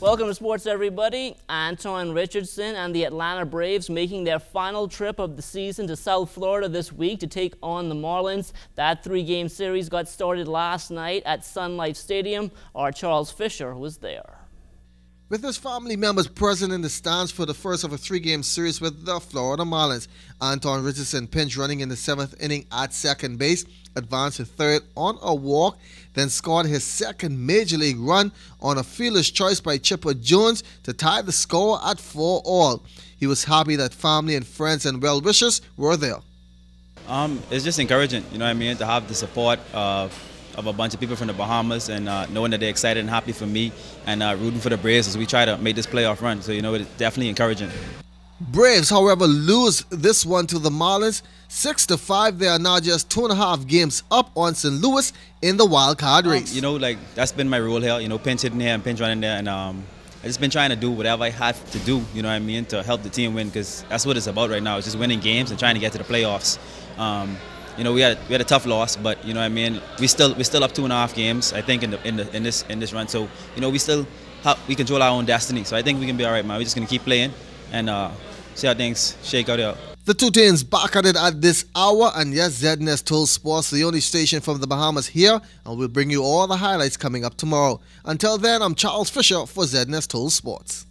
Welcome to sports, everybody. Anton Richardson and the Atlanta Braves making their final trip of the season to South Florida this week to take on the Marlins. That three-game series got started last night at Sun Life Stadium. Our Charles Fisher was there. With his family members present in the stands for the first of a three-game series with the Florida Marlins, Anton Richardson pinch running in the 7th inning at second base, advanced to third on a walk, then scored his second major league run on a fielder's choice by Chipper Jones to tie the score at 4-all. He was happy that family and friends and well-wishers were there. It's just encouraging, you know what I mean, to have the support of a bunch of people from the Bahamas and knowing that they're excited and happy for me and rooting for the Braves as we try to make this playoff run. So, you know, it's definitely encouraging. Braves, however, lose this one to the Marlins 6-5. They are now just 2.5 games up on St. Louis in the wild card race. You know, like, that's been my role here, you know, pinch hitting here and pinch running there. And I just been trying to do whatever I have to do, you know what I mean, to help the team win, because that's what it's about right now. It's just winning games and trying to get to the playoffs. You know, we had a tough loss, but you know what I mean. We're still up 2.5 games, I think, in this run. So you know, we control our own destiny. So I think we can be all right, man. We're just gonna keep playing and see how things shake out here. The two teams back at it at this hour, and yes, ZNS Toll Sports, the only station from the Bahamas here, and we'll bring you all the highlights coming up tomorrow. Until then, I'm Charles Fisher for ZNS Toll Sports.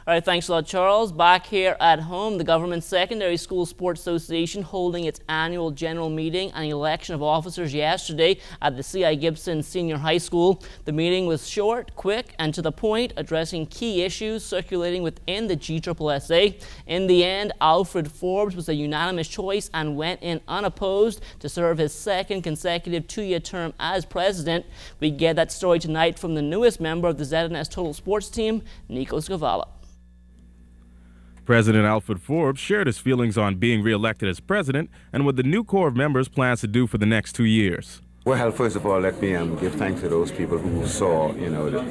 All right, thanks a lot, Charles. Back here at home, the Government Secondary School Sports Association holding its annual general meeting and election of officers yesterday at the C.I. Gibson Senior High School. The meeting was short, quick, and to the point, addressing key issues circulating within the GSSA. In the end, Alfred Forbes was a unanimous choice and went in unopposed to serve his second consecutive two-year term as president. We get that story tonight from the newest member of the ZNS Total Sports team, Nico Scavala. President Alfred Forbes shared his feelings on being re-elected as president and what the new Corps of members plans to do for the next 2 years. Well, first of all, let me give thanks to those people who saw, you know, the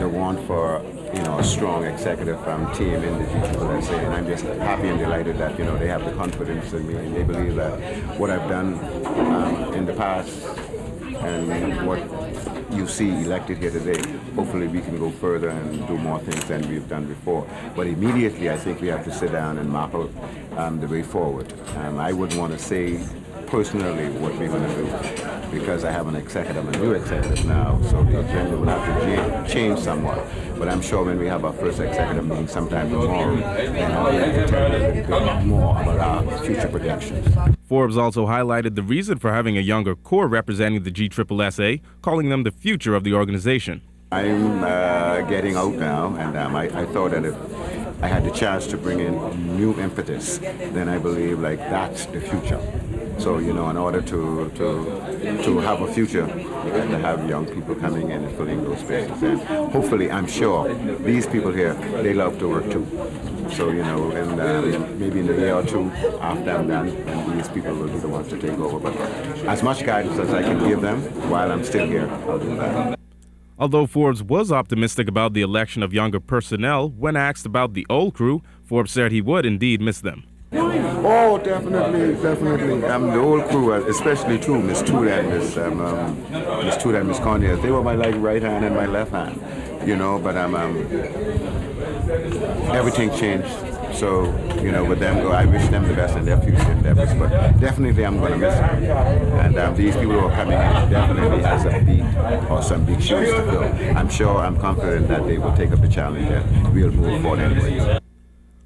want for, you know, a strong executive team in the GSSA, and I'm just happy and delighted that, you know, they have the confidence in me and they believe that what I've done in the past and what you see elected here today, hopefully we can go further and do more things than we've done before. But immediately I think we have to sit down and map out the way forward. I wouldn't want to say personally what we're going to do, because I have a new executive now, so the agenda will have to change somewhat. But I'm sure when we have our first executive meeting sometime tomorrow, then I'll be able to tell you a little bit more about our future projections. Forbes also highlighted the reason for having a younger Corps representing the GSSA, calling them the future of the organization. I'm getting out now, and I thought that if I had the chance to bring in new impetus, then I believe like that's the future. So, you know, in order to have a future, you got to have young people coming in and filling those spaces. And hopefully, I'm sure these people here, they love to work too. So, you know, and maybe in a year or two after I'm done, and these people will be the ones to take over. But as much guidance as I can give them while I'm still here, I'll do that. Although Forbes was optimistic about the election of younger personnel, when asked about the old crew, Forbes said he would indeed miss them. Oh, definitely. The old crew, especially too, Miss Tuda and Miss Conyers, they were my right hand and my left hand, you know. But everything changed. So, you know, with them, I wish them the best in their future endeavors. But definitely, I'm going to miss them. And these people who are coming in definitely has a beat or some big shoes to fill. I'm confident that they will take up the challenge and we'll move forward anyway.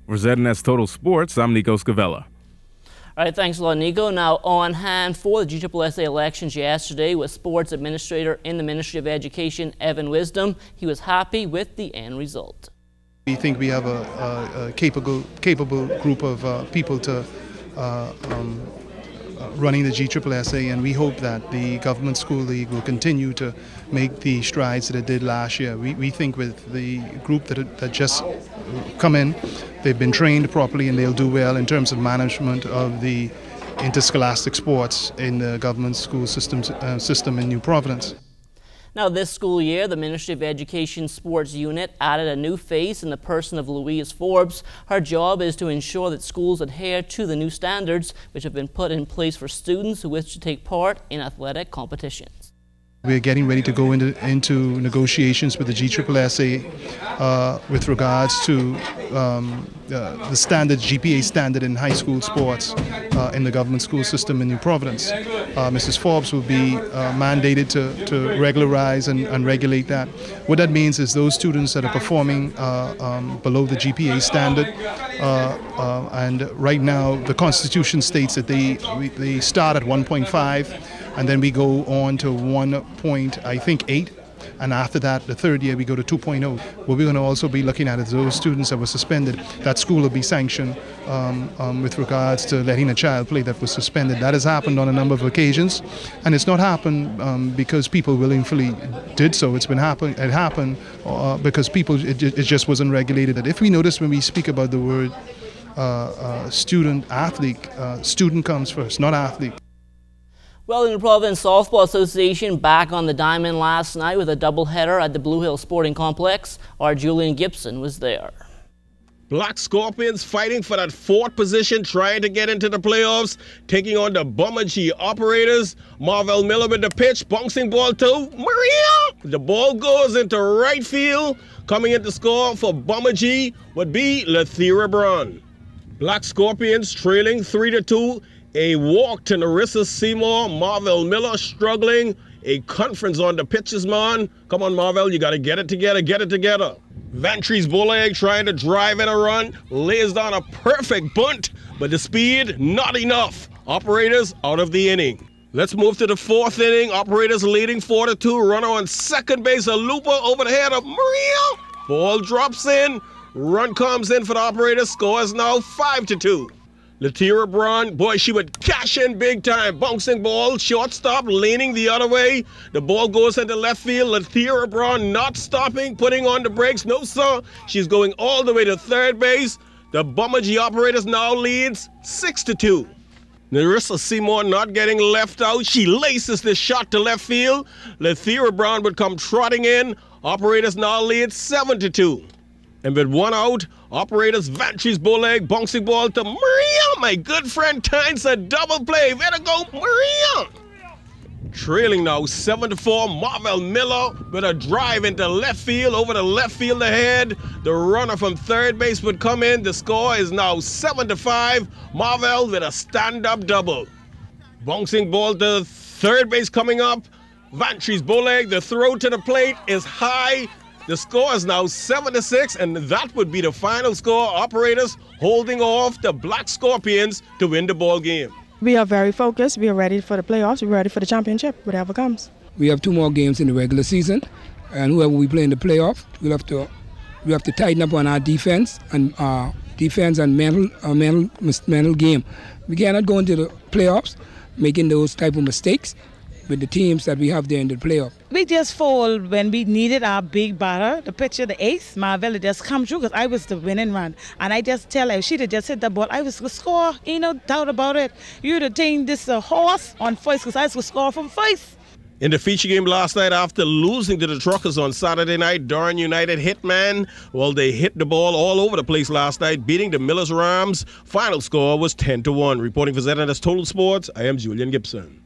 For ZNS Total Sports, I'm Nico Scavala. All right, thanks a lot, Nico. Now, on hand for the GSSA elections yesterday was Sports Administrator in the Ministry of Education, Evan Wisdom. He was happy with the end result. We think we have a capable group of people to running the GSSA, and we hope that the Government School League will continue to make the strides that it did last year. We think with the group that just come in, they've been trained properly and they'll do well in terms of management of the interscholastic sports in the government school system in New Providence. Now, this school year, the Ministry of Education Sports Unit added a new face in the person of Louise Forbes. Her job is to ensure that schools adhere to the new standards which have been put in place for students who wish to take part in athletic competitions. We're getting ready to go into negotiations with the GSSA with regards to the standard GPA standard in high school sports in the government school system in New Providence. Mrs. Forbes will be mandated to regularize and regulate that. What that means is those students that are performing below the GPA standard, and right now the Constitution states that they start at 1.5 and then we go on to 1.8, and after that, the third year, we go to 2.0. What we're going to also be looking at is those students that were suspended, that school will be sanctioned with regards to letting a child play that was suspended. That has happened on a number of occasions, and it's not happened because people willingly did so. It happened because it just wasn't regulated. If we notice when we speak about the word student athlete, student comes first, not athlete. Well, the New Providence Softball Association back on the diamond last night with a doubleheader at the Blue Hill Sporting Complex. Our Julian Gibson was there. Black Scorpions fighting for that fourth position, trying to get into the playoffs, taking on the Bummergee Operators. Marvell Miller with the pitch, bouncing ball to Maria. The ball goes into right field. Coming in to score for Bummergee would be Lethera Braun. Black Scorpions trailing 3-2. A walk to Narissa Seymour. Marvell Miller struggling. A conference on the pitches, man. Come on, Marvell, you got to get it together, get it together. Vantries Bulleg trying to drive in a run. Lays down a perfect bunt, but the speed, not enough. Operators out of the inning. Let's move to the fourth inning. Operators leading 4-2. Runner on second base, a looper over the head of Maria. Ball drops in. Run comes in for the Operators. Score is now 5-2. Lethera Braun, boy, she would cash in big time. Bouncing ball, shortstop, leaning the other way. The ball goes into left field. Lethera Braun not stopping, putting on the brakes. No, sir. She's going all the way to third base. The Bummergee Operators now leads 6-2. Narissa Seymour not getting left out. She laces this shot to left field. Lethera Braun would come trotting in. Operators now lead 7-2. And with one out, Operators Vantries Bulleg, bouncing ball to Maria. My good friend Tynes, a double play. Way to go, Maria. Trailing now 7-4. Marvell Miller with a drive into left field, over the left field ahead. The runner from third base would come in. The score is now 7-5. Marvell with a stand-up double. Bouncing ball to third base coming up. Vantries Bulleg, the throw to the plate is high. The score is now 7-6, and that would be the final score. Operators holding off the Black Scorpions to win the ball game. We are very focused. We are ready for the playoffs. We're ready for the championship, whatever comes. We have 2 more games in the regular season, and whoever we play in the playoff, we have to tighten up on our defense and mental game. We cannot go into the playoffs making those type of mistakes with the teams that we have there in the playoff. We just fold when we needed our big batter, the pitcher, the ace, Marvell, just come through because I was the winning run. And I just tell her, if she'd have just hit the ball, I was going to score, ain't no doubt about it. You'd have taken this horse on first because I was going to score from first. In the feature game last night, after losing to the Truckers on Saturday night, Durham United Hitman, well, they hit the ball all over the place last night, beating the Millers Rams. Final score was 10-1. Reporting for ZNS Total Sports, I am Julian Gibson.